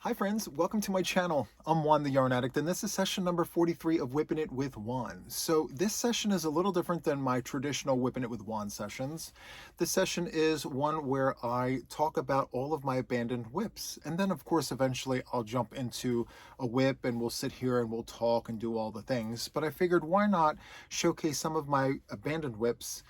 Hi friends, welcome to my channel. I'm Juan the Yarn Addict, and this is session number 43 of WIPn IT with Juan. So this session is a little different than my traditional WIPn IT with Juan sessions. This session is one where I talk about all of my abandoned WIPs, and then of course eventually I'll jump into a WIP and we'll sit here and we'll talk and do all the things. But I figured why not showcase some of my abandoned WIPs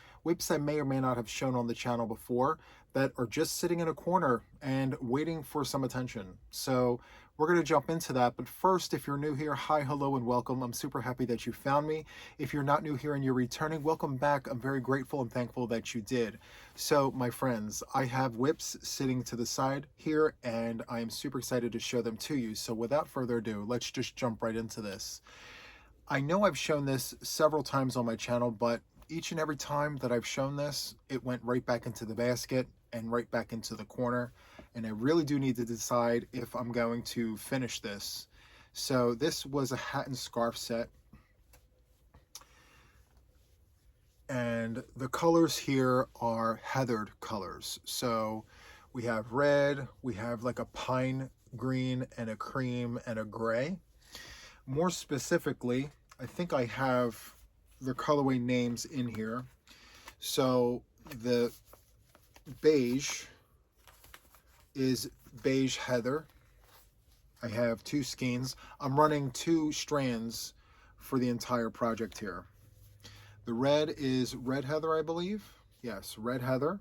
I may or may not have shown on the channel before, that are just sitting in a corner and waiting for some attention. So we're going to jump into that. But first, if you're new here, hi, hello, and welcome. I'm super happy that you found me. If you're not new here and you're returning, welcome back. I'm very grateful and thankful that you did. So my friends, I have WIPs sitting to the side here, and I am super excited to show them to you. So without further ado, let's just jump right into this. I know I've shown this several times on my channel, but each and every time that I've shown this, it went right back into the basket and right back into the corner. And I really do need to decide if I'm going to finish this. So this was a hat and scarf set. And the colors here are heathered colors. So we have red, we have like a pine green and a cream and a gray. More specifically, I think I have the colorway names in here. So the beige is beige heather. I have two skeins. I'm running 2 strands for the entire project here. The red is red heather, I believe. Yes, red heather.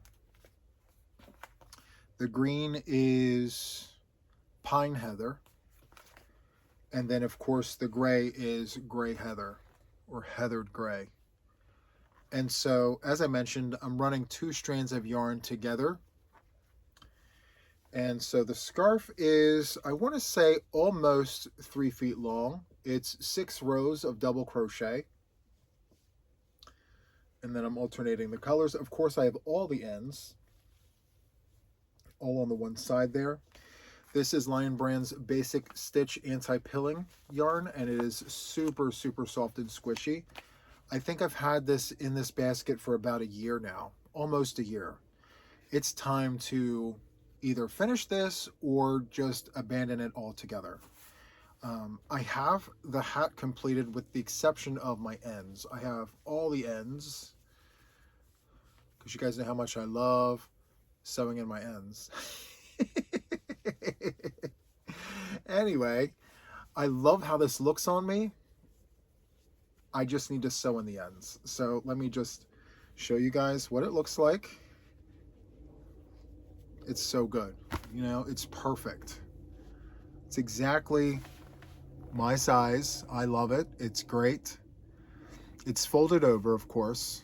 The green is pine heather. And then of course the gray is gray heather, or heathered gray. And so, as I mentioned, I'm running 2 strands of yarn together. And so the scarf is, I want to say, almost 3 feet long. It's 6 rows of double crochet. And then I'm alternating the colors. Of course, I have all the ends, all on the one side there. This is Lion Brand's Basic Stitch Anti-Pilling yarn, and it is super, super soft and squishy. I think I've had this in this basket for about a year now, almost a year. It's time to either finish this or just abandon it altogether. I have the hat completed with the exception of my ends. I have all the ends, because you guys know how much I love sewing in my ends. Anyway, I love how this looks on me. I just need to sew in the ends. So let me just show you guys what it looks like. It's so good. You know, it's perfect. It's exactly my size. I love it. It's great. It's folded over, of course.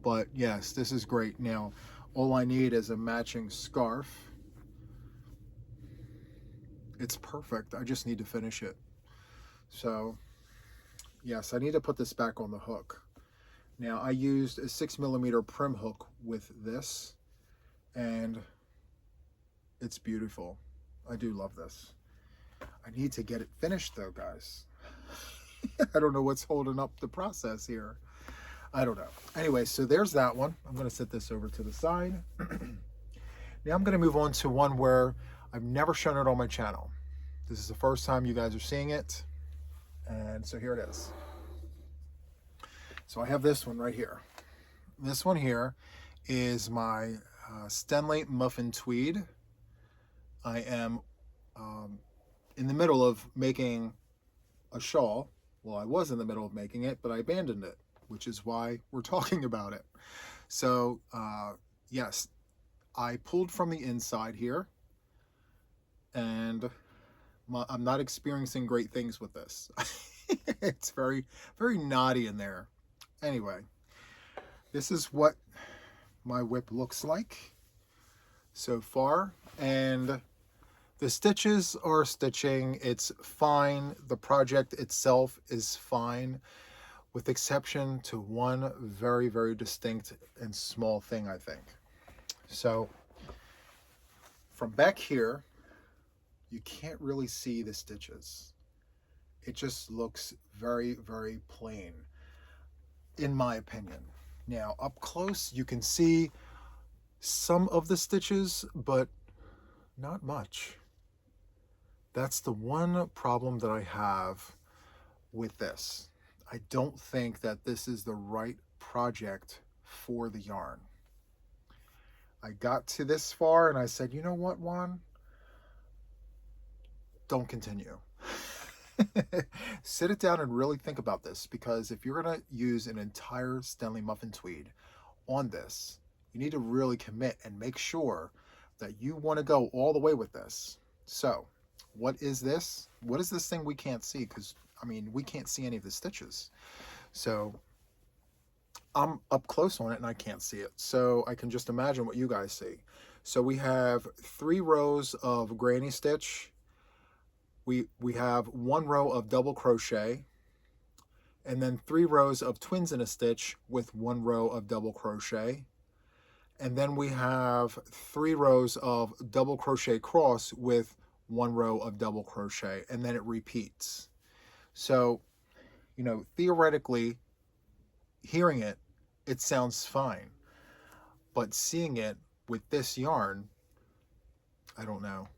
But yes, this is great. Now, all I need is a matching scarf. It's perfect. I just need to finish it. So yes, I need to put this back on the hook. Now, I used a 6mm prim hook with this, and it's beautiful. I do love this. I need to get it finished though, guys. I don't know what's holding up the process here. I don't know. Anyway, so there's that one. I'm going to set this over to the side. Now I'm going to move on to one where I've never shown it on my channel. This is the first time you guys are seeing it. And so here it is. So I have this one right here. This one here is my Stenley Muffin Tweed. I am in the middle of making a shawl. Well, I was in the middle of making it, but I abandoned it, which is why we're talking about it. So yes, I pulled from the inside here, and I'm not experiencing great things with this. It's very, very knotty in there. Anyway, this is what my WIP looks like so far, and the stitches are stitching. It's fine. The project itself is fine, with exception to one very, very distinct and small thing, I think. So from back here, you can't really see the stitches. It just looks very, very plain, in my opinion. Now, up close, you can see some of the stitches, but not much. That's the one problem that I have with this. I don't think that this is the right project for the yarn. I got to this far and I said, you know what, Juan? Don't continue. Sit it down and really think about this, because if you're going to use an entire Stanley muffin tweed on this, you need to really commit and make sure that you want to go all the way with this. So, what is this? What is this thing we can't see? Because, I mean, we can't see any of the stitches. So, I'm up close on it and I can't see it. So, I can just imagine what you guys see. So, we have 3 rows of granny stitch. We have 1 row of double crochet, and then 3 rows of twins in a stitch with 1 row of double crochet. And then we have 3 rows of double crochet cross with 1 row of double crochet, and then it repeats. So, you know, theoretically, hearing it, it sounds fine. But seeing it with this yarn, I don't know.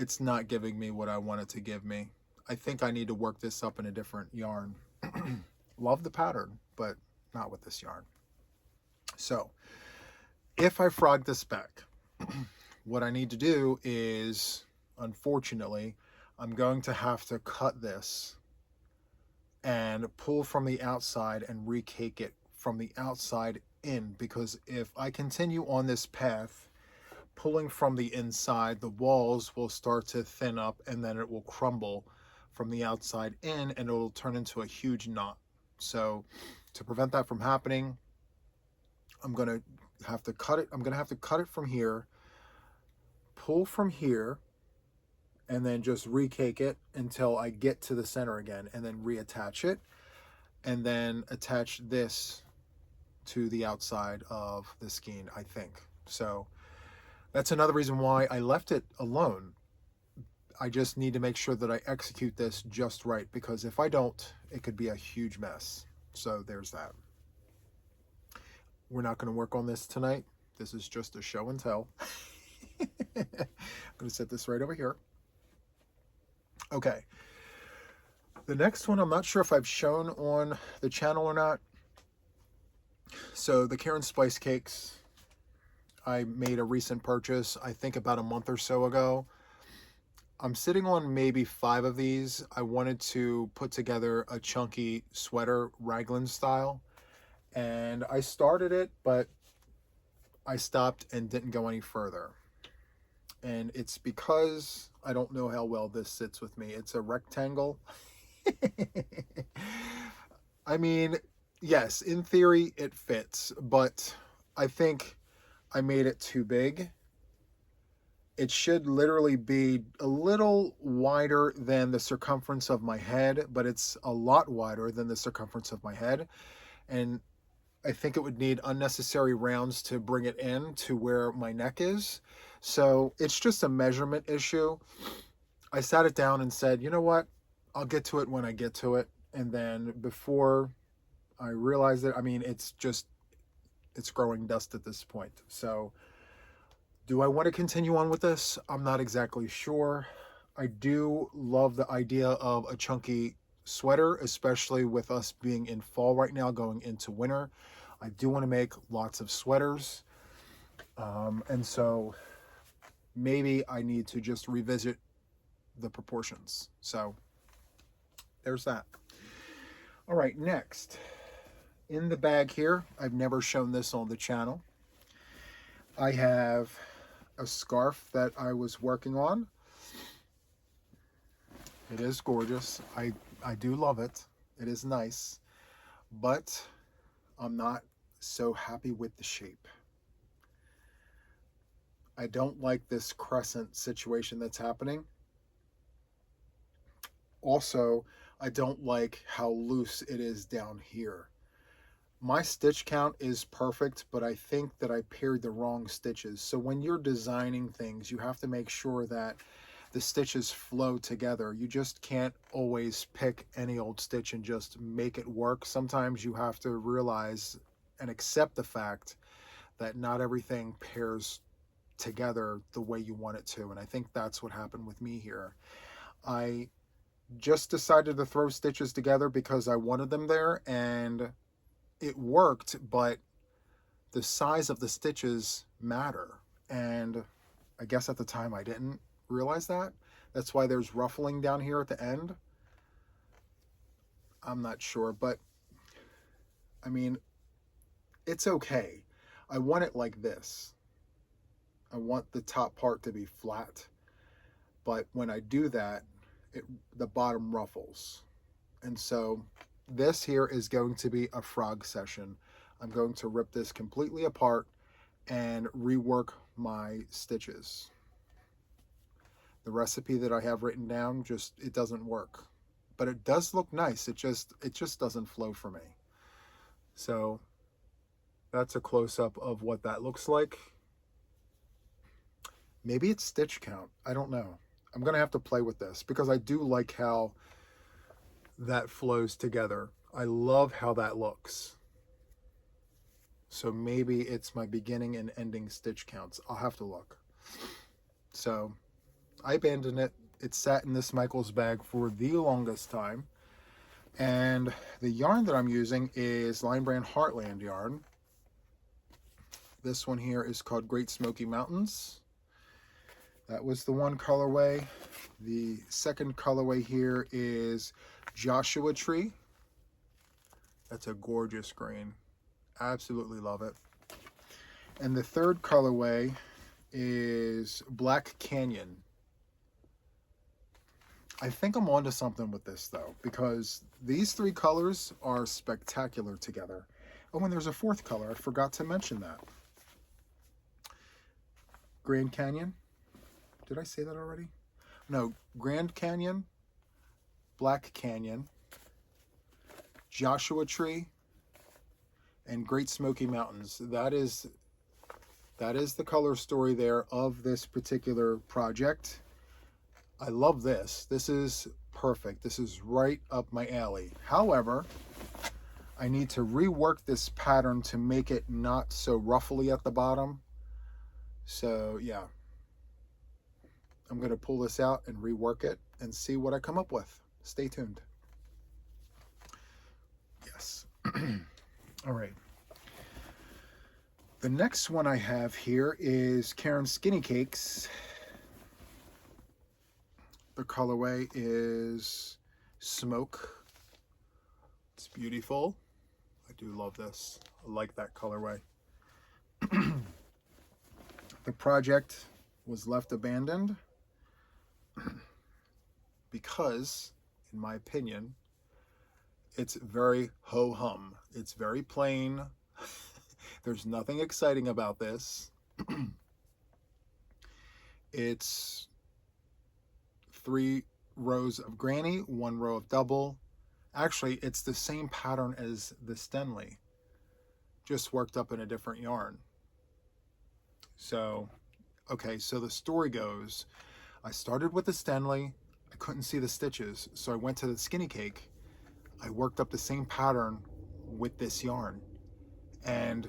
It's not giving me what I want it to give me. I think I need to work this up in a different yarn. Love the pattern, but not with this yarn. So, if I frog this back, what I need to do is, unfortunately, I'm going to have to cut this and pull from the outside and recake it from the outside in, because if I continue on this path, pulling from the inside, the walls will start to thin up and then it will crumble from the outside in and it'll turn into a huge knot. So to prevent that from happening, I'm going to have to cut it. I'm going to have to cut it from here, pull from here, and then just recake it until I get to the center again, and then reattach it, and then attach this to the outside of the skein, I think. So that's another reason why I left it alone. I just need to make sure that I execute this just right, because if I don't, it could be a huge mess. So there's that. We're not going to work on this tonight. This is just a show and tell. I'm going to set this right over here. Okay. The next one, I'm not sure if I've shown on the channel or not. So the Karen Spice Cakes, I made a recent purchase, I think about a month or so ago. I'm sitting on maybe 5 of these. I wanted to put together a chunky sweater, Raglin style. And I started it, but I stopped and didn't go any further. And it's because I don't know how well this sits with me. It's a rectangle. I mean, yes, in theory it fits, but I think I made it too big. It should literally be a little wider than the circumference of my head, but it's a lot wider than the circumference of my head. And I think it would need unnecessary rounds to bring it in to where my neck is. So it's just a measurement issue. I sat it down and said, you know what? I'll get to it when I get to it. And then before I realized it, I mean, it's growing dust at this point. So do I want to continue on with this? I'm not exactly sure. I do love the idea of a chunky sweater, especially with us being in fall right now, going into winter. I do want to make lots of sweaters. And so maybe I need to just revisit the proportions. So there's that. All right, next. In the bag here, I've never shown this on the channel. I have a scarf that I was working on. It is gorgeous. I do love it. It is nice, but I'm not so happy with the shape. I don't like this crescent situation that's happening. Also, I don't like how loose it is down here. My stitch count is perfect, but I think that I paired the wrong stitches. So when you're designing things, you have to make sure that the stitches flow together. You just can't always pick any old stitch and just make it work. Sometimes you have to realize and accept the fact that not everything pairs together the way you want it to. And I think that's what happened with me here. I just decided to throw stitches together because I wanted them there, and it worked, but the size of the stitches matter. And I guess at the time I didn't realize that. That's why there's ruffling down here at the end. I'm not sure, but I mean, it's okay. I want it like this. I want the top part to be flat, but when I do that, the bottom ruffles. And so this here is going to be a frog session. I'm going to rip this completely apart and rework my stitches. The recipe that I have written down, it doesn't work, but it does look nice. It just doesn't flow for me. So that's a close-up of what that looks like. Maybe it's stitch count. I don't know. I'm going to have to play with this because I do like how that flows together. I love how that looks. So maybe it's my beginning and ending stitch counts. I'll have to look. So I abandoned it. It sat in this Michaels bag for the longest time. And the yarn that I'm using is Line Brand Heartland yarn. This one here is called Great Smoky Mountains. That was the one colorway. The second colorway here is Joshua Tree. That's a gorgeous green. Absolutely love it. And the third colorway is Black Canyon. I think I'm onto something with this though, because these three colors are spectacular together. Oh, and there's a fourth color. I forgot to mention that. Grand Canyon. Did I say that already? No, Grand Canyon, Black Canyon, Joshua Tree, and Great Smoky Mountains. That is the color story there of this particular project. I love this. This is perfect. This is right up my alley. However, I need to rework this pattern to make it not so ruffly at the bottom. So yeah, I'm going to pull this out and rework it and see what I come up with. Stay tuned. Yes. All right. The next one I have here is Karen's Skinny Cakes. The colorway is Smoke. It's beautiful. I do love this. I like that colorway. The project was left abandoned because, in my opinion, it's very ho-hum. It's very plain. There's nothing exciting about this. It's 3 rows of granny, 1 row of double. Actually, it's the same pattern as the Stenley, just worked up in a different yarn. So, okay, so the story goes, I started with the Stenley, I couldn't see the stitches, so I went to the Skinny Cake. I worked up the same pattern with this yarn. And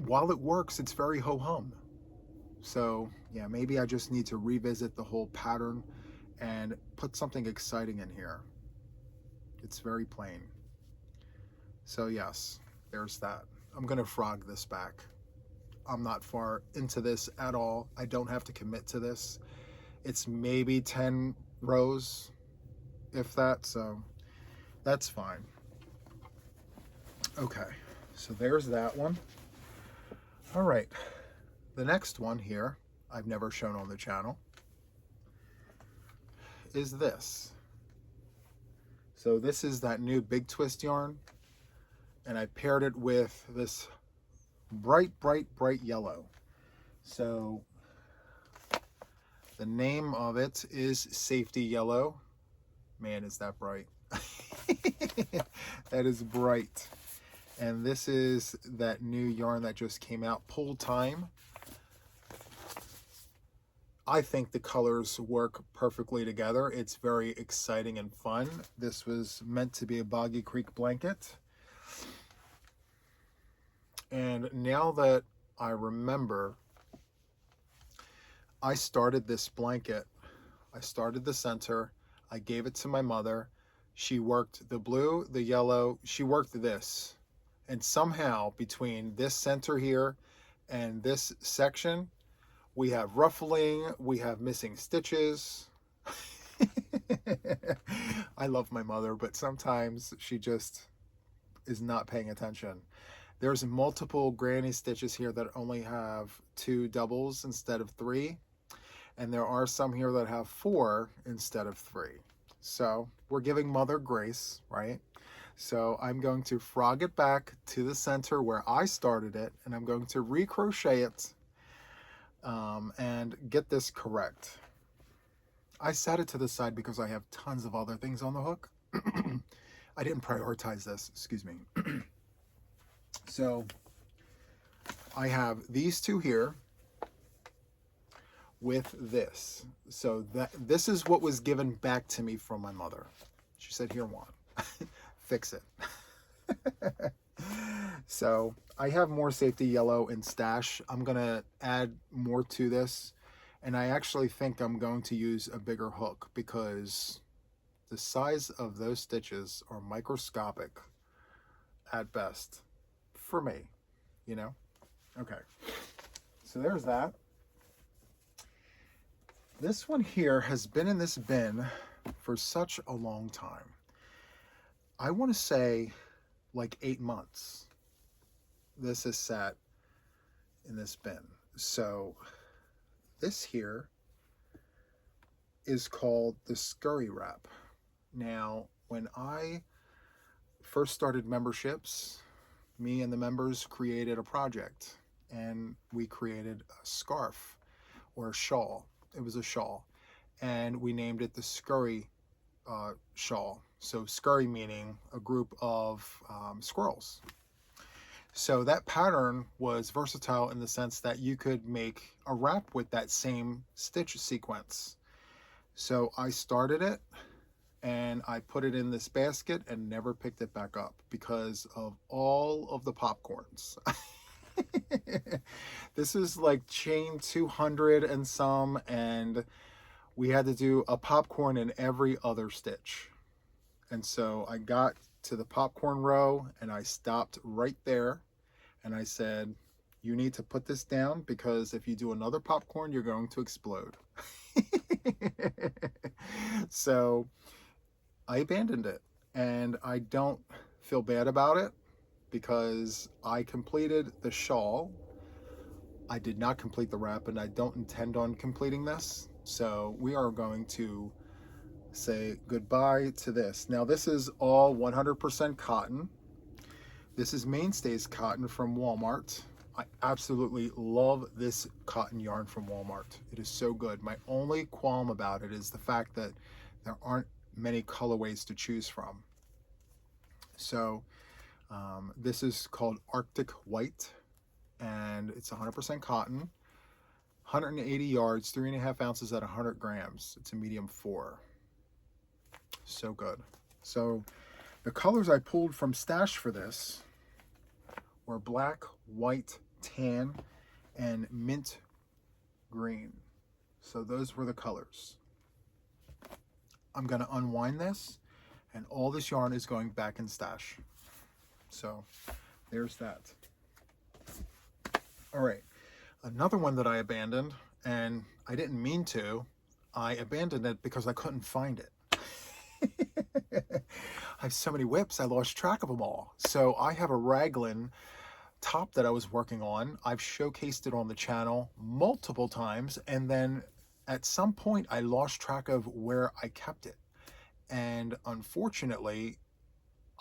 while it works, it's very ho-hum. So yeah, maybe I just need to revisit the whole pattern and put something exciting in here. It's very plain. So yes, there's that. I'm gonna frog this back. I'm not far into this at all. I don't have to commit to this. It's maybe 10 rows, if that, so that's fine. Okay, so there's that one. All right, the next one here, I've never shown on the channel, is this. So this is that new Big Twist yarn, and I paired it with this bright yellow. So the name of it is Safety Yellow. Man, is that bright. That is bright. And this is that new yarn that just came out, Pull Time. I think the colors work perfectly together. It's very exciting and fun. This was meant to be a Boggy Creek blanket. And now that I remember, I started this blanket. I started the center. I gave it to my mother. She worked the blue, the yellow. She worked this. And somehow between this center here and this section, we have ruffling, we have missing stitches. I love my mother, but sometimes she just is not paying attention. There's multiple granny stitches here that only have 2 doubles instead of 3. And there are some here that have 4 instead of 3. So we're giving mother grace, right? So I'm going to frog it back to the center where I started it, and I'm going to recrochet it and get this correct. I set it to the side because I have tons of other things on the hook. I didn't prioritize this, excuse me. So I have these 2 here with this. So this is what was given back to me from my mother. She said, here, Juan, fix it. So I have more safety yellow in stash. I'm gonna add more to this, and I actually think I'm going to use a bigger hook because the size of those stitches are microscopic at best for me, you know? Okay, so there's that. This one here has been in this bin for such a long time. I want to say like 8 months. This is sat in this bin. So this here is called the Scurry WIP. Now, when I first started memberships, me and the members created a project, and we created a scarf or a shawl. It was a shawl, and we named it the Scurry shawl. So Scurry meaning a group of squirrels. So that pattern was versatile in the sense that you could make a wrap with that same stitch sequence. So I started it and I put it in this basket and never picked it back up because of all of the popcorns. This is like chain 200 and some, and we had to do a popcorn in every other stitch. And so I got to the popcorn row and I stopped right there and I said, you need to put this down because if you do another popcorn, you're going to explode. So I abandoned it, and I don't feel bad about it because I completed the shawl. I did not complete the wrap, and I don't intend on completing this. So we are going to say goodbye to this. Now this is all 100% cotton. This is Mainstays cotton from Walmart. I absolutely love this cotton yarn from Walmart. It is so good. My only qualm about it is the fact that there aren't many colorways to choose from. So this is called Arctic White, and it's 100% cotton, 180 yards, 3.5 ounces at 100 grams. It's a medium 4. So good. So the colors I pulled from stash for this were black, white, tan, and mint green. So those were the colors. I'm going to unwind this, and all this yarn is going back in stash. So there's that. All right, another one that I abandoned, and I didn't mean to. I abandoned it because I couldn't find it. I have so many WIPs, I lost track of them all. So I have a Raglin top that I was working on. I've showcased it on the channel multiple times, and then at some point I lost track of where I kept it. And unfortunately,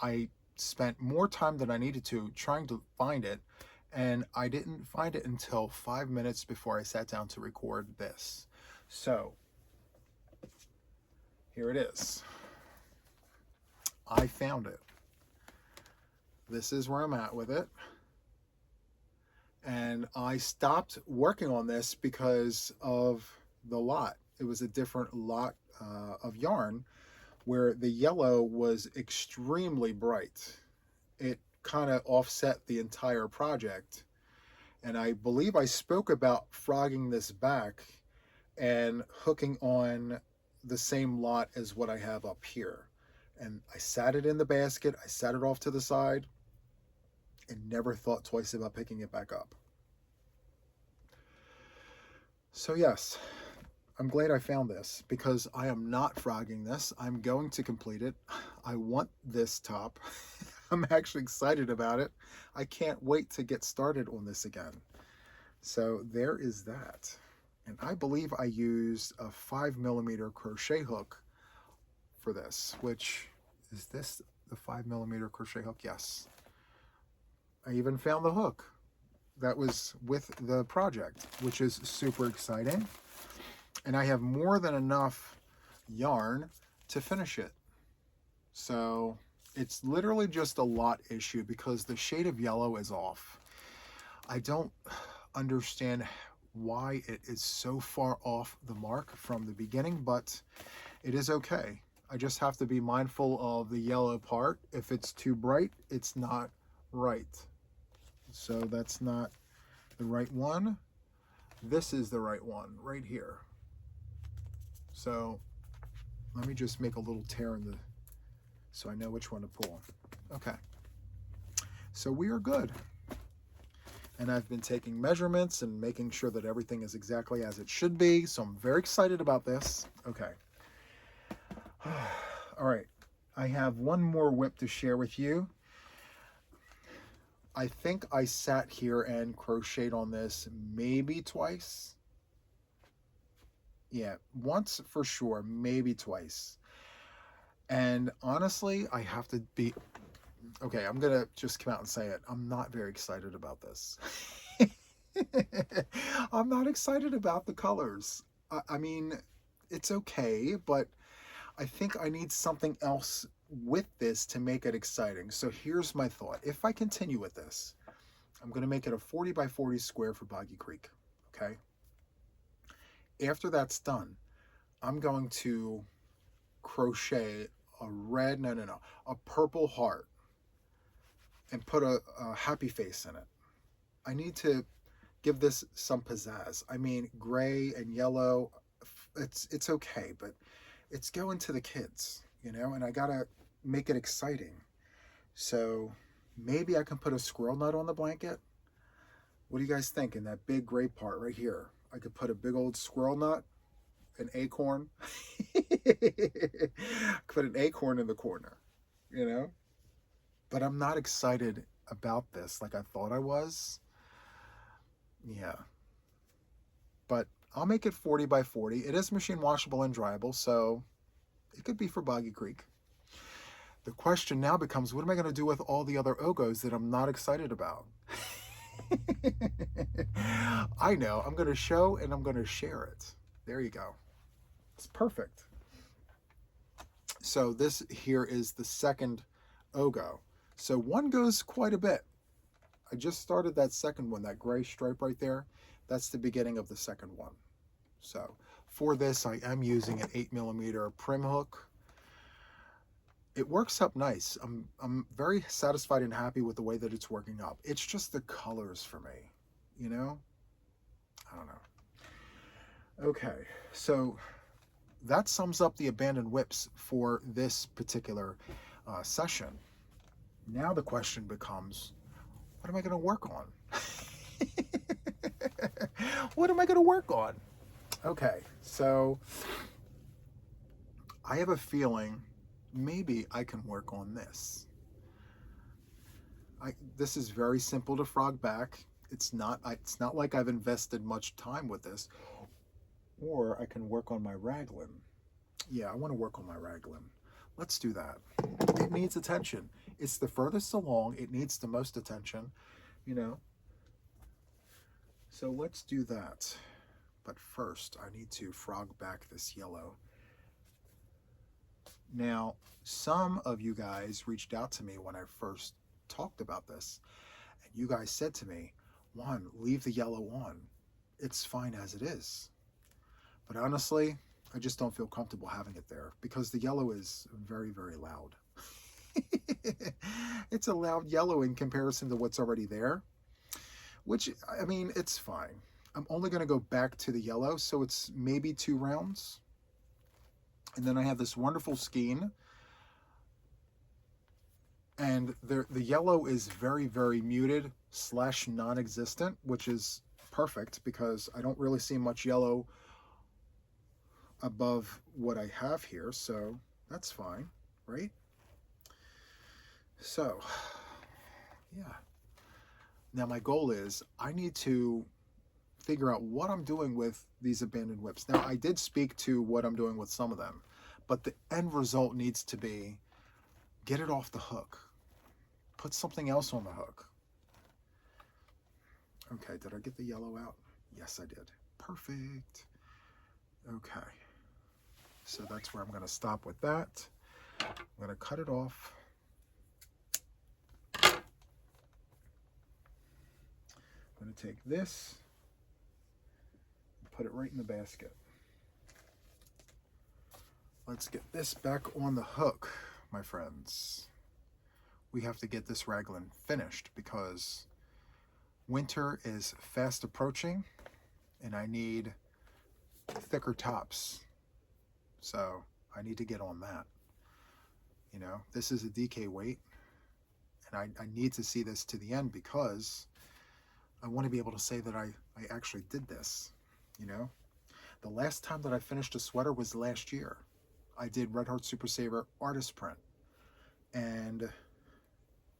I spent more time than I needed to trying to find it, and I didn't find it until 5 minutes before I sat down to record this. So here it is. I found it. This is where I'm at with it. And I stopped working on this because of the lot. It was a different lot of yarn where the yellow was extremely bright. It kind of offset the entire project. And I believe I spoke about frogging this back and hooking on the same lot as what I have up here. And I sat it in the basket, I sat it off to the side, and never thought twice about picking it back up. So yes, I'm glad I found this, because I am not frogging this. I'm going to complete it. I want this top. I'm actually excited about it. I can't wait to get started on this again. So there is that. And I believe I used a 5mm crochet hook for this, which is this the 5mm crochet hook? Yes. I even found the hook that was with the project, which is super exciting. And I have more than enough yarn to finish it. So it's literally just a lot issue because the shade of yellow is off. I don't understand why it is so far off the mark from the beginning, but it is okay. I just have to be mindful of the yellow part. If it's too bright, it's not right. So that's not the right one. This is the right one right here. So let me just make a little tear in the, so I know which one to pull. Okay. So we are good. And I've been taking measurements and making sure that everything is exactly as it should be. So I'm very excited about this. Okay. All right. I have one more WIP to share with you. I think I sat here and crocheted on this maybe twice. Yeah, once for sure, maybe twice. And honestly, I have to be, okay, I'm going to just come out and say it. I'm not very excited about this. I'm not excited about the colors. I mean, it's okay, but I think I need something else with this to make it exciting. So here's my thought. If I continue with this, I'm going to make it a 40 by 40 square for Boggy Creek. Okay. After that's done, I'm going to crochet a purple heart and put a happy face in it. I need to give this some pizzazz. I mean, gray and yellow, it's okay, but it's going to the kids, you know, and I gotta make it exciting. So maybe I can put a squirrel nut on the blanket. What do you guys think? In that big gray part right here, I could put a big old squirrel nut, an acorn. Put an acorn in the corner, you know? But I'm not excited about this like I thought I was. Yeah. But I'll make it 40 by 40. It is machine washable and dryable, so it could be for Boggy Creek. The question now becomes, what am I going to do with all the other Ogos that I'm not excited about? I know. I'm going to show and I'm going to share it. There you go. It's perfect. So this here is the second Ogo. So one goes quite a bit. I just started that second one, that gray stripe right there. That's the beginning of the second one. So for this, I am using an 8mm prim hook. It works up nice. I'm very satisfied and happy with the way that it's working up. It's just the colors for me, you know? I don't know. Okay, so that sums up the abandoned WIPs for this particular session. Now the question becomes, what am I going to work on? What am I going to work on? Okay, so I have a feeling maybe I can work on this. This is very simple to frog back. It's not like I've invested much time with this. Or I can work on my Raglin. Yeah, I want to work on my Raglin. Let's do that. It needs attention. It's the furthest along. It needs the most attention, you know. So let's do that. But first, I need to frog back this yellow. Now, some of you guys reached out to me when I first talked about this, and you guys said to me, Juan, leave the yellow on. It's fine as it is. But honestly, I just don't feel comfortable having it there because the yellow is very, very loud. It's a loud yellow in comparison to what's already there, which, I mean, it's fine. I'm only going to go back to the yellow, so it's maybe 2 rounds. And then I have this wonderful skein, and the yellow is very, very muted / non-existent, which is perfect because I don't really see much yellow above what I have here, so that's fine, right? So, yeah. Now my goal is I need to figure out what I'm doing with these abandoned WIPs. Now I did speak to what I'm doing with some of them, but the end result needs to be get it off the hook. Put something else on the hook. Okay, did I get the yellow out? Yes, I did. Perfect. Okay. So that's where I'm going to stop with that. I'm going to cut it off. I'm going to take this and put it right in the basket. Let's get this back on the hook, my friends. We have to get this Raglin finished because winter is fast approaching and I need thicker tops. So I need to get on that. You know, this is a DK weight, and I need to see this to the end because I want to be able to say that I actually did this. You know, the last time that I finished a sweater was last year. I did Red Heart Super Saver artist print, and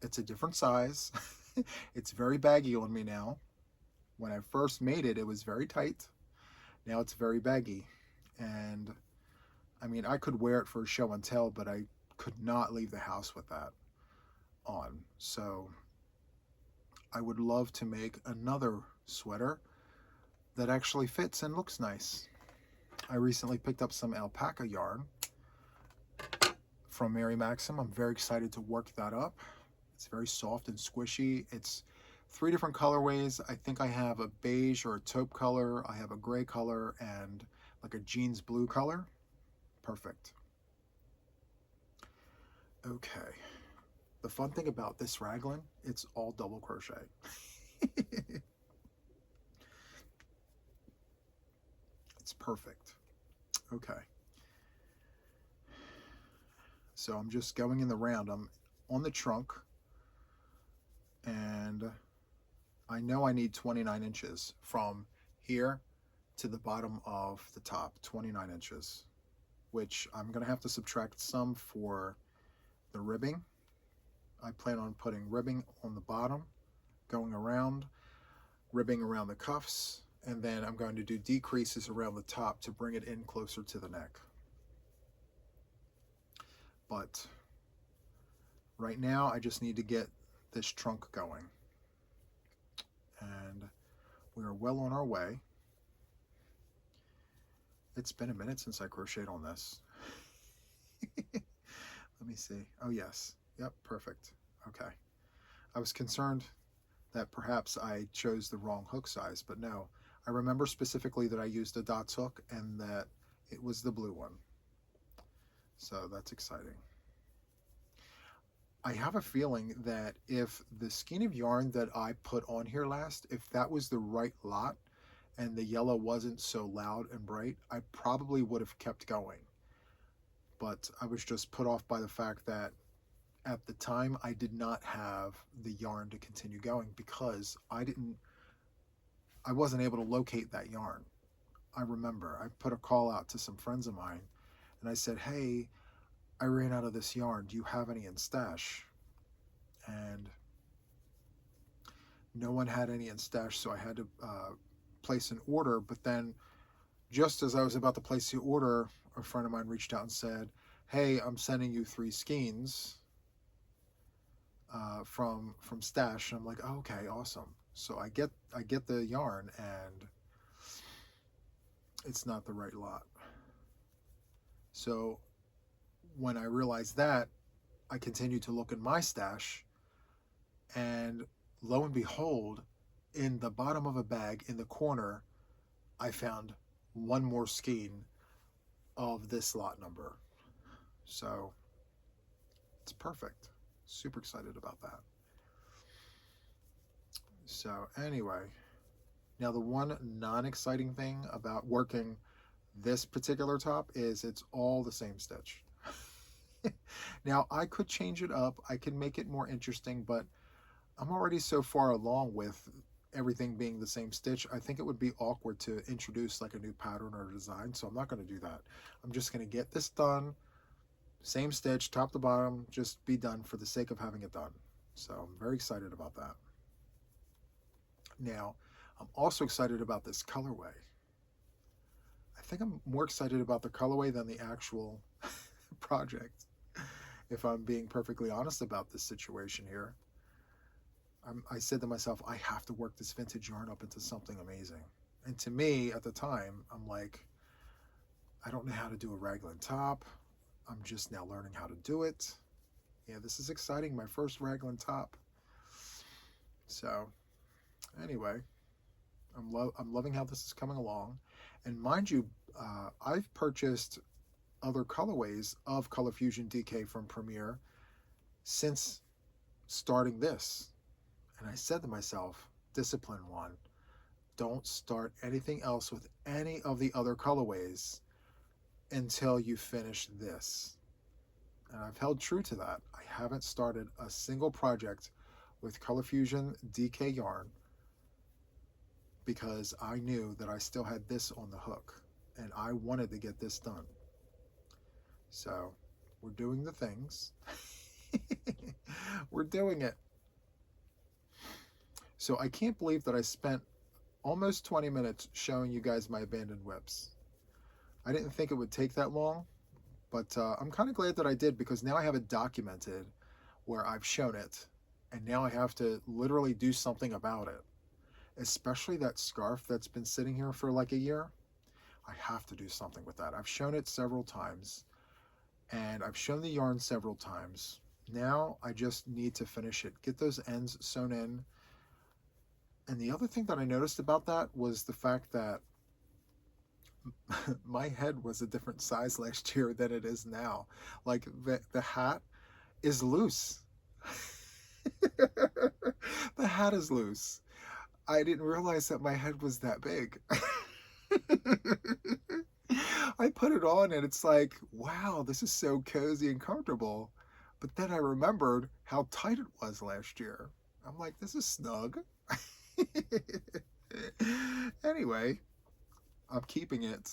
it's a different size. It's very baggy on me now. When I first made it, it was very tight. Now it's very baggy, and I mean, I could wear it for a show and tell, but I could not leave the house with that on. So I would love to make another sweater that actually fits and looks nice. I recently picked up some alpaca yarn from Mary Maxim. I'm very excited to work that up. It's very soft and squishy. It's 3 different colorways. I think I have a beige or a taupe color. I have a gray color and like a jeans blue color. Perfect. Okay. The fun thing about this Raglin, it's all double crochet. It's perfect. Okay. So I'm just going in the round. I'm on the trunk, and I know I need 29 inches from here to the bottom of the top, 29 inches, which I'm going to have to subtract some for the ribbing. I plan on putting ribbing on the bottom, going around, ribbing around the cuffs, and then I'm going to do decreases around the top to bring it in closer to the neck. But right now I just need to get this trunk going, and we are well on our way. It's been a minute since I crocheted on this. Let me see. Oh yes, yep, perfect. Okay, I was concerned that perhaps I chose the wrong hook size, but no, I remember specifically that I used a dots hook and that it was the blue one. So that's exciting. I have a feeling that if the skein of yarn that I put on here last, if that was the right lot and the yellow wasn't so loud and bright, I probably would have kept going. But I was just put off by the fact that at the time I did not have the yarn to continue going because I wasn't able to locate that yarn. I remember I put a call out to some friends of mine and I said, hey, I ran out of this yarn. Do you have any in stash? And no one had any in stash, so I had to place an order. But then just as I was about to place the order, a friend of mine reached out and said, hey, I'm sending you 3 skeins from stash. And I'm like, oh, okay, awesome. So I get the yarn, and it's not the right lot. So when I realized that, I continued to look in my stash, and lo and behold, in the bottom of a bag in the corner, I found one more skein of this lot number. So It's perfect. Super excited about that. So anyway, now the one non-exciting thing about working this particular top is it's all the same stitch. Now I could change it up, I can make it more interesting, but I'm already so far along with everything being the same stitch. I think it would be awkward to introduce like a new pattern or design, so I'm not going to do that. I'm just going to get this done, same stitch, top to bottom, just be done for the sake of having it done. So I'm very excited about that. Now, I'm also excited about this colorway. I think I'm more excited about the colorway than the actual project, if I'm being perfectly honest about this situation here. I said to myself, I have to work this vintage yarn up into something amazing. And to me, at the time, I'm like, I don't know how to do a raglan top. I'm just now learning how to do it. Yeah, this is exciting, my first raglan top. So, anyway, I'm loving how this is coming along. And mind you, I've purchased other colorways of Color Fusion DK from Premier since starting this. And I said to myself, discipline, Juan, don't start anything else with any of the other colorways until you finish this. And I've held true to that. I haven't started a single project with Color Fusion DK yarn because I knew that I still had this on the hook and I wanted to get this done. So we're doing the things. We're doing it. So I can't believe that I spent almost 20 minutes showing you guys my abandoned WIPs. I didn't think it would take that long, but I'm kind of glad that I did, because now I have it documented where I've shown it, and now I have to literally do something about it. Especially that scarf that's been sitting here for like a year. I have to do something with that. I've shown it several times, and I've shown the yarn several times. Now I just need to finish it, get those ends sewn in. And the other thing that I noticed about that was the fact that my head was a different size last year than it is now. Like the hat is loose. The hat is loose. I didn't realize that my head was that big. I put it on and it's like, wow, this is so cozy and comfortable. But then I remembered how tight it was last year. I'm like, this is snug. Anyway, I'm keeping it.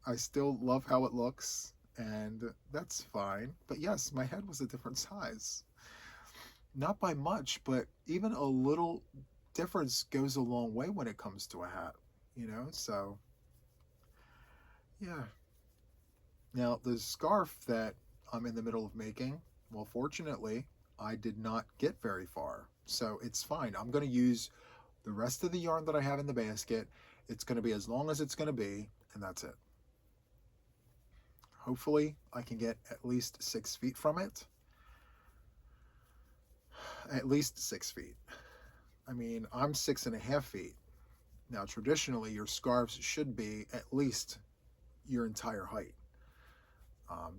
I still love how it looks, and that's fine. But yes, my head was a different size. Not by much, but even a little difference goes a long way when it comes to a hat, you know? So, yeah. Now, the scarf that I'm in the middle of making, well, fortunately, I did not get very far. So it's fine. I'm going to use the rest of the yarn that I have in the basket. It's going to be as long as it's going to be, and that's it. Hopefully, I can get at least 6 feet from it. At least 6 feet. I mean, I'm 6.5 feet. Now, traditionally, your scarves should be at least your entire height.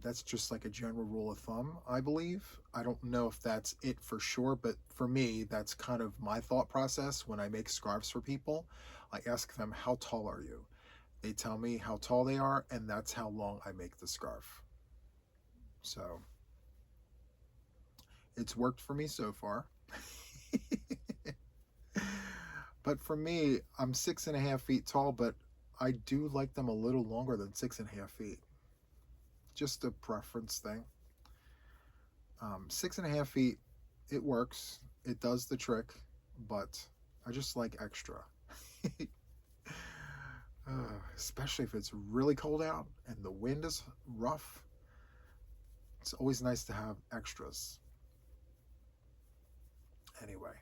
That's just like a general rule of thumb, I believe. I don't know if that's it for sure, but for me, that's kind of my thought process when I make scarves for people. I ask them, how tall are you? They tell me how tall they are, and that's how long I make the scarf. So it's worked for me so far. But for me, I'm 6.5 feet tall, but I do like them a little longer than 6.5 feet. Just a preference thing. 6.5 feet, it works. It does the trick, but I just like extra. Especially if it's really cold out and the wind is rough. It's always nice to have extras. Anyway,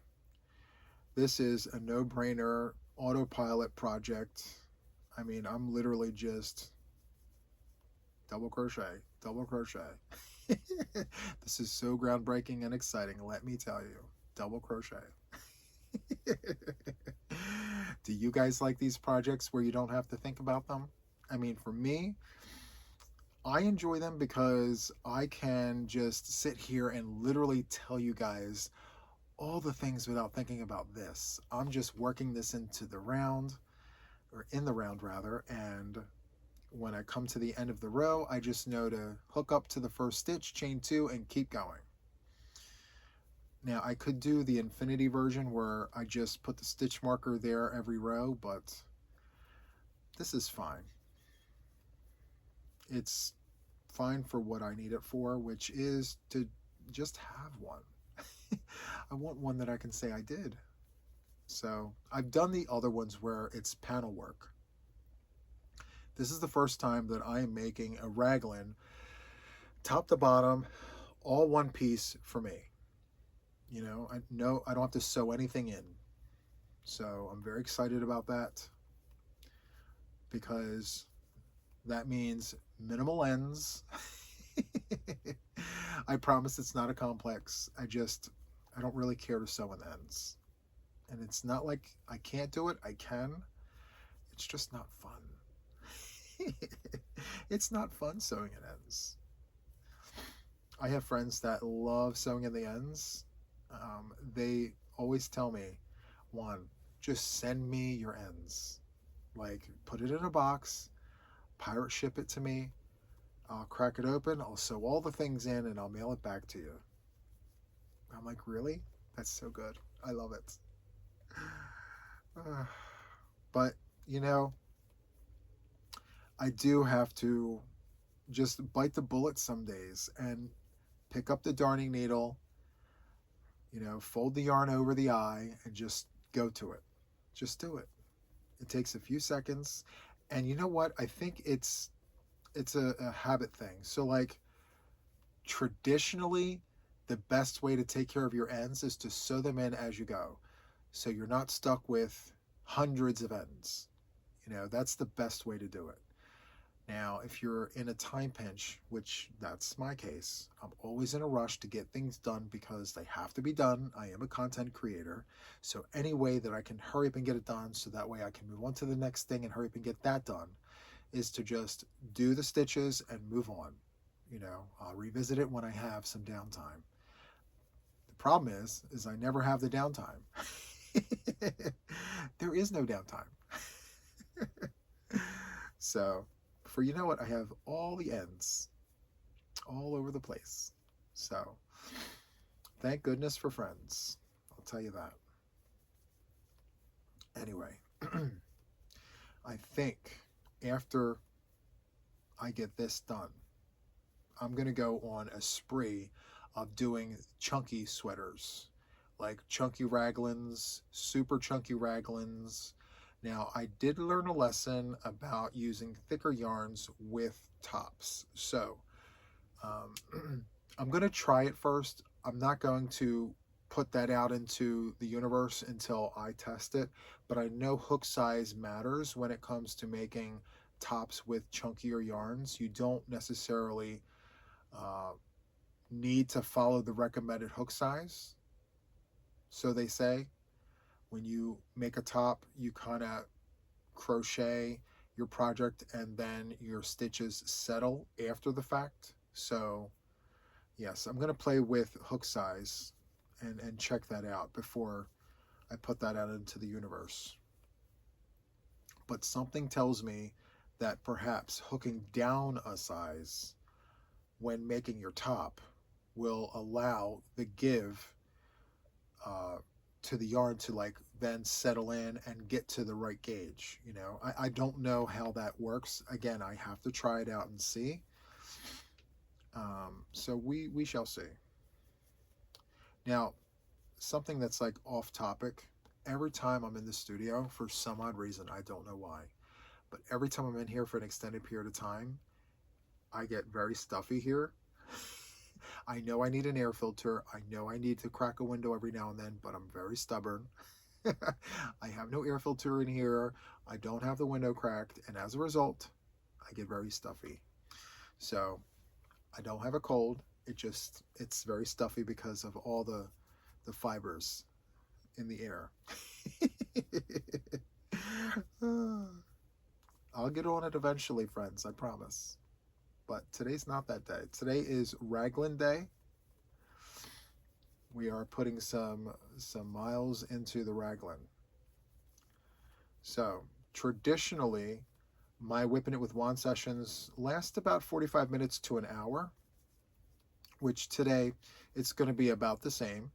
this is a no-brainer autopilot project. I mean, I'm literally just double crochet, double crochet. This is so groundbreaking and exciting, let me tell you. Double crochet. Do you guys like these projects where you don't have to think about them? I mean, for me, I enjoy them because I can just sit here and literally tell you guys all the things without thinking about this. I'm just working this into the round, or in the round rather, and when I come to the end of the row, I just know to hook up to the first stitch, chain 2, and keep going. Now I could do the infinity version where I just put the stitch marker there every row, but this is fine. It's fine for what I need it for, which is to just have one. I want one that I can say I did. So I've done the other ones where it's panel work. This is the first time that I am making a raglan, top to bottom, all one piece for me. You know, I don't have to sew anything in. So I'm very excited about that because that means minimal ends. I promise it's not a complex. I don't really care to sew in ends. And it's not like I can't do it. I can. It's just not fun. It's not fun sewing in ends. I have friends that love sewing in the ends. They always tell me, Juan, just send me your ends. Like, put it in a box, pirate ship it to me. I'll crack it open, I'll sew all the things in, and I'll mail it back to you. I'm like, really? That's so good. I love it. But, you know, I do have to just bite the bullet some days and pick up the darning needle, you know, fold the yarn over the eye and just go to it. Just do it. It takes a few seconds. And you know what? I think it's a habit thing. So like traditionally, the best way to take care of your ends is to sew them in as you go. So you're not stuck with hundreds of ends. You know, that's the best way to do it. Now, if you're in a time pinch, which that's my case, I'm always in a rush to get things done because they have to be done. I am a content creator. So any way that I can hurry up and get it done so that way I can move on to the next thing and hurry up and get that done is to just do the stitches and move on. You know, I'll revisit it when I have some downtime. The problem is I never have the downtime. There is no downtime. So, for you know what, I have all the ends all over the place. So, thank goodness for friends. I'll tell you that. Anyway, I think after I get this done, I'm going to go on a spree of doing chunky sweaters, like chunky raglans, super chunky raglans. Now, I did learn a lesson about using thicker yarns with tops. So, I'm going to try it first. I'm not going to put that out into the universe until I test it, but I know hook size matters when it comes to making tops with chunkier yarns. You don't necessarily need to follow the recommended hook size. So they say when you make a top, you kind of crochet your project and then your stitches settle after the fact. So yes, I'm going to play with hook size and check that out before I put that out into the universe. But something tells me that perhaps hooking down a size when making your top will allow the give to the yarn to like then settle in and get to the right gauge. You know, I don't know how that works. Again, I have to try it out and see. So we shall see. Now, something that's like off topic, every time I'm in the studio, for some odd reason, I don't know why, but every time I'm in here for an extended period of time, I get very stuffy here. I know I need an air filter. I know I need to crack a window every now and then, but I'm very stubborn. I have no air filter in here. I don't have the window cracked, and as a result, I get very stuffy. So I don't have a cold. It's very stuffy because of all the fibers in the air. I'll get on it eventually, friends, I promise. but today's not that day. Today is Raglin Day. We are putting some miles into the Raglin. So traditionally, my WIPn IT with Juan sessions last about 45 minutes to an hour, which today it's going to be about the same.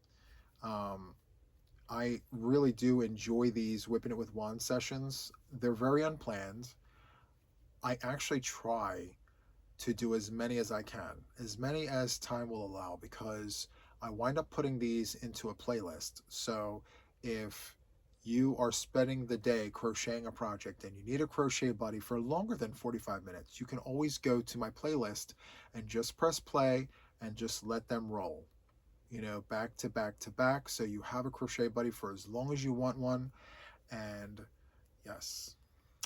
I really do enjoy these WIPn IT with Juan sessions. They're very unplanned. I actually try to do as many as I can, as many as time will allow, because I wind up putting these into a playlist. So if you are spending the day crocheting a project and you need a crochet buddy for longer than 45 minutes, you can always go to my playlist and just press play and just let them roll, back to back to back. So you have a crochet buddy for as long as you want one. And yes,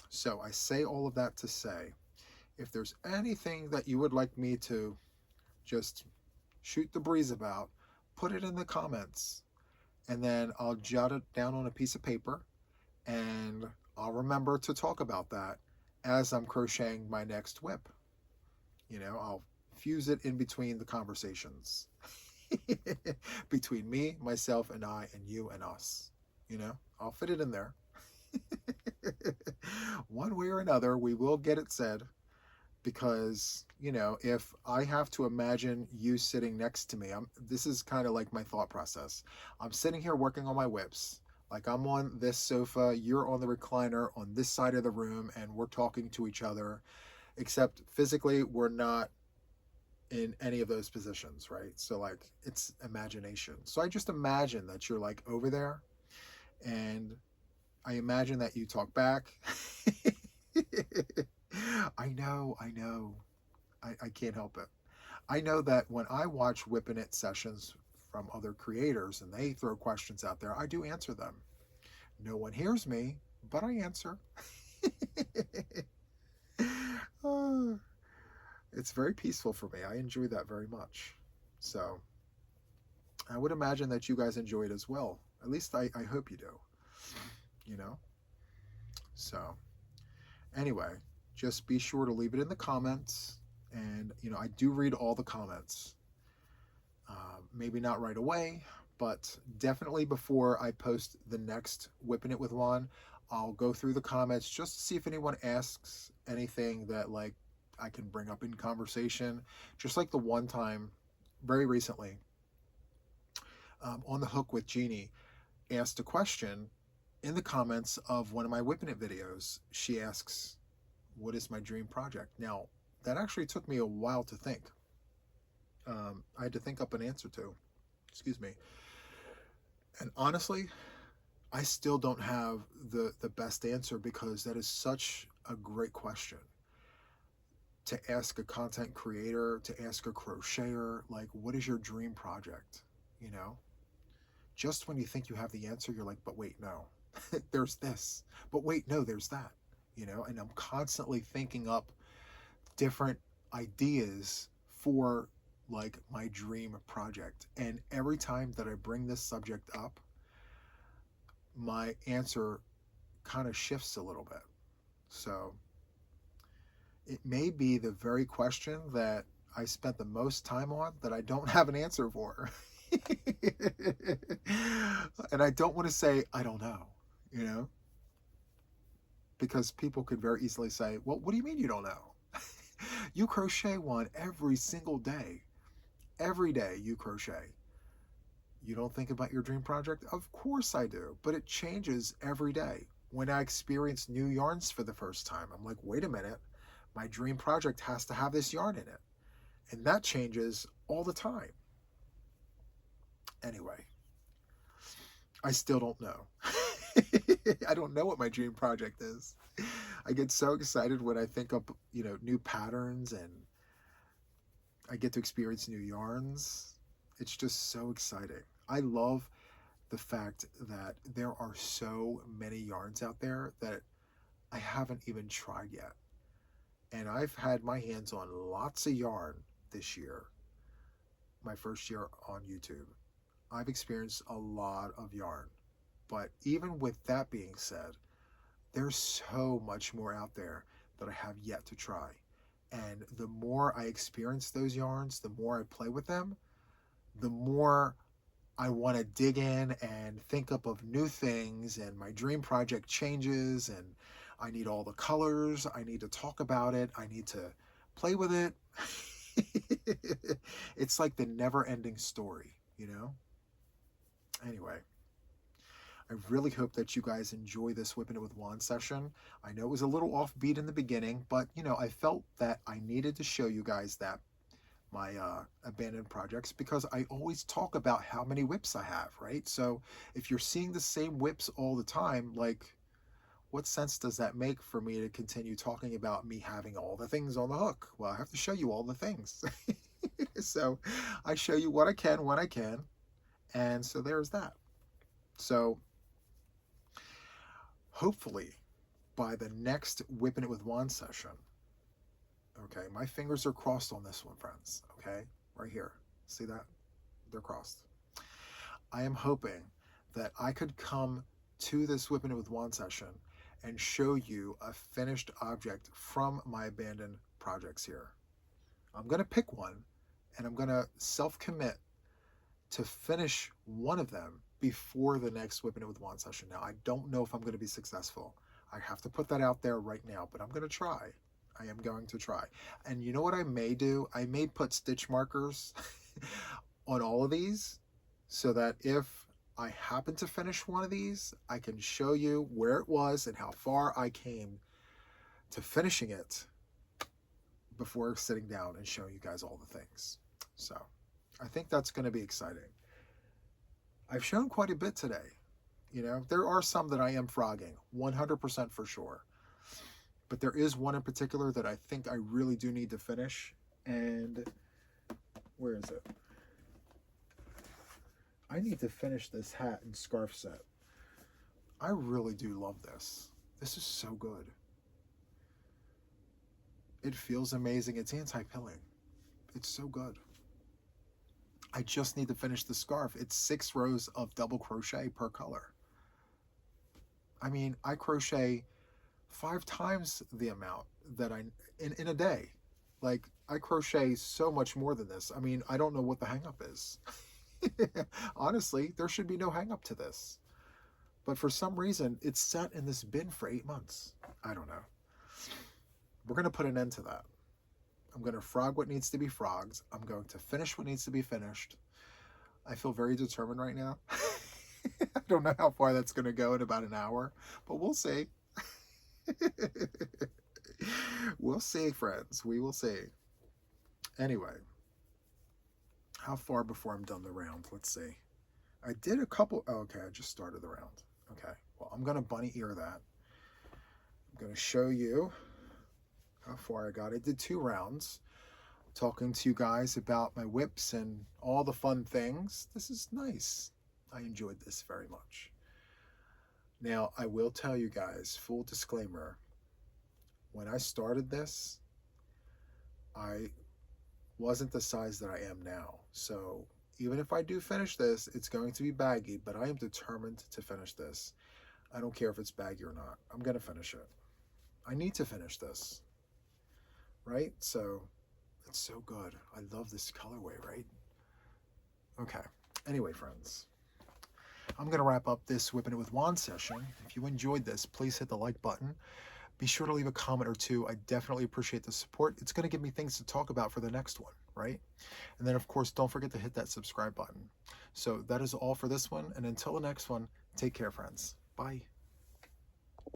so I say all of that to say, if there's anything that you would like me to just shoot the breeze about, put it in the comments, and then I'll jot it down on a piece of paper, and I'll remember to talk about that as I'm crocheting my next WIP. I'll fuse it in between the conversations between me, myself, and I, and you and us. I'll fit it in there. One way or another, we will get it said. Because, if I have to imagine you sitting next to me, this is kind of like my thought process. I'm sitting here working on my WIPs. Like, I'm on this sofa, you're on the recliner on this side of the room, and we're talking to each other, except physically we're not in any of those positions, right? So, like, it's imagination. So I just imagine that you're, like, over there, and I imagine that you talk back. I know. I can't help it. I know that when I watch WIPn IT sessions from other creators and they throw questions out there, I do answer them. No one hears me, but I answer. It's very peaceful for me. I enjoy that very much. So I would imagine that you guys enjoy it as well. At least I hope you do. So anyway, just be sure to leave it in the comments. And, I do read all the comments. Maybe not right away, but definitely before I post the next WIPn IT with Juan, I'll go through the comments just to see if anyone asks anything that, like, I can bring up in conversation. Just like the one time, very recently, On the Hook with Jeannie asked a question in the comments of one of my WIPn IT videos. She asks, what is my dream project? Now, that actually took me a while to think. I had to think up an answer to. Excuse me. And honestly, I still don't have the best answer, because that is such a great question to ask a content creator, to ask a crocheter, like, what is your dream project? Just when you think you have the answer, you're like, but wait, no, there's this. But wait, no, there's that. And I'm constantly thinking up different ideas for, like, my dream project. And every time that I bring this subject up, my answer kind of shifts a little bit. So it may be the very question that I spent the most time on that I don't have an answer for. And I don't want to say, I don't know, because people could very easily say, well, what do you mean you don't know? You crochet one every single day. Every day you crochet. You don't think about your dream project? Of course I do, but it changes every day. When I experience new yarns for the first time, I'm like, wait a minute, my dream project has to have this yarn in it. And that changes all the time. Anyway, I still don't know. I don't know what my dream project is. I get so excited when I think up, new patterns, and I get to experience new yarns. It's just so exciting. I love the fact that there are so many yarns out there that I haven't even tried yet. And I've had my hands on lots of yarn this year, my first year on YouTube. I've experienced a lot of yarn. But even with that being said, there's so much more out there that I have yet to try. And the more I experience those yarns, the more I play with them, the more I want to dig in and think up of new things, and my dream project changes, and I need all the colors. I need to talk about it. I need to play with it. It's like the never-ending story, you know? Anyway, I really hope that you guys enjoy this WIPn IT with Juan session. I know it was a little offbeat in the beginning, but I felt that I needed to show you guys that my abandoned projects, because I always talk about how many WIPs I have, right? So if you're seeing the same WIPs all the time, like, what sense does that make for me to continue talking about me having all the things on the hook? Well, I have to show you all the things. So I show you what I can when I can, and so there's that. So hopefully by the next WIPn IT with Juan session, okay, my fingers are crossed on this one, friends, okay, right here, see that? They're crossed. I am hoping that I could come to this WIPn IT with Juan session and show you a finished object from my abandoned projects here. I'm going to pick one, and I'm going to self-commit to finish one of them before the next WIPn IT with Juan session. Now, I don't know if I'm going to be successful. I have to put that out there right now, but I'm going to try. I am going to try. And you know what I may do? I may put stitch markers on all of these, so that if I happen to finish one of these, I can show you where it was and how far I came to finishing it before sitting down and showing you guys all the things. So I think that's going to be exciting. I've shown quite a bit today. There are some that I am frogging, 100% for sure. But there is one in particular that I think I really do need to finish. And where is it? I need to finish this hat and scarf set. I really do love this. This is so good. It feels amazing. It's anti-pilling. It's so good. I just need to finish the scarf. It's 6 rows of double crochet per color. I mean, I crochet 5 times the amount that in a day. Like, I crochet so much more than this. I mean, I don't know what the hang up is. Honestly, there should be no hang up to this. But for some reason, it's sat in this bin for 8 months. I don't know. We're going to put an end to that. I'm going to frog what needs to be frogged. I'm going to finish what needs to be finished. I feel very determined right now. I don't know how far that's going to go in about an hour, but we'll see. We'll see, friends. We will see. Anyway, how far before I'm done the round? Let's see. I did a couple. Oh, okay, I just started the round. Okay, well, I'm going to bunny ear that. I'm going to show you how far I got. I did 2 rounds talking to you guys about my WIPs and all the fun things. This is nice. I enjoyed this very much. Now, I will tell you guys, full disclaimer, when I started this, I wasn't the size that I am now. So even if I do finish this, it's going to be baggy, but I am determined to finish this. I don't care if it's baggy or not. I'm going to finish it. I need to finish this, right? So it's so good. I love this colorway, right? Okay. Anyway, friends, I'm going to wrap up this WIPn IT with Juan session. If you enjoyed this, please hit the like button. Be sure to leave a comment or 2. I definitely appreciate the support. It's going to give me things to talk about for the next one, right? And then, of course, don't forget to hit that subscribe button. So that is all for this one. And until the next one, take care, friends. Bye.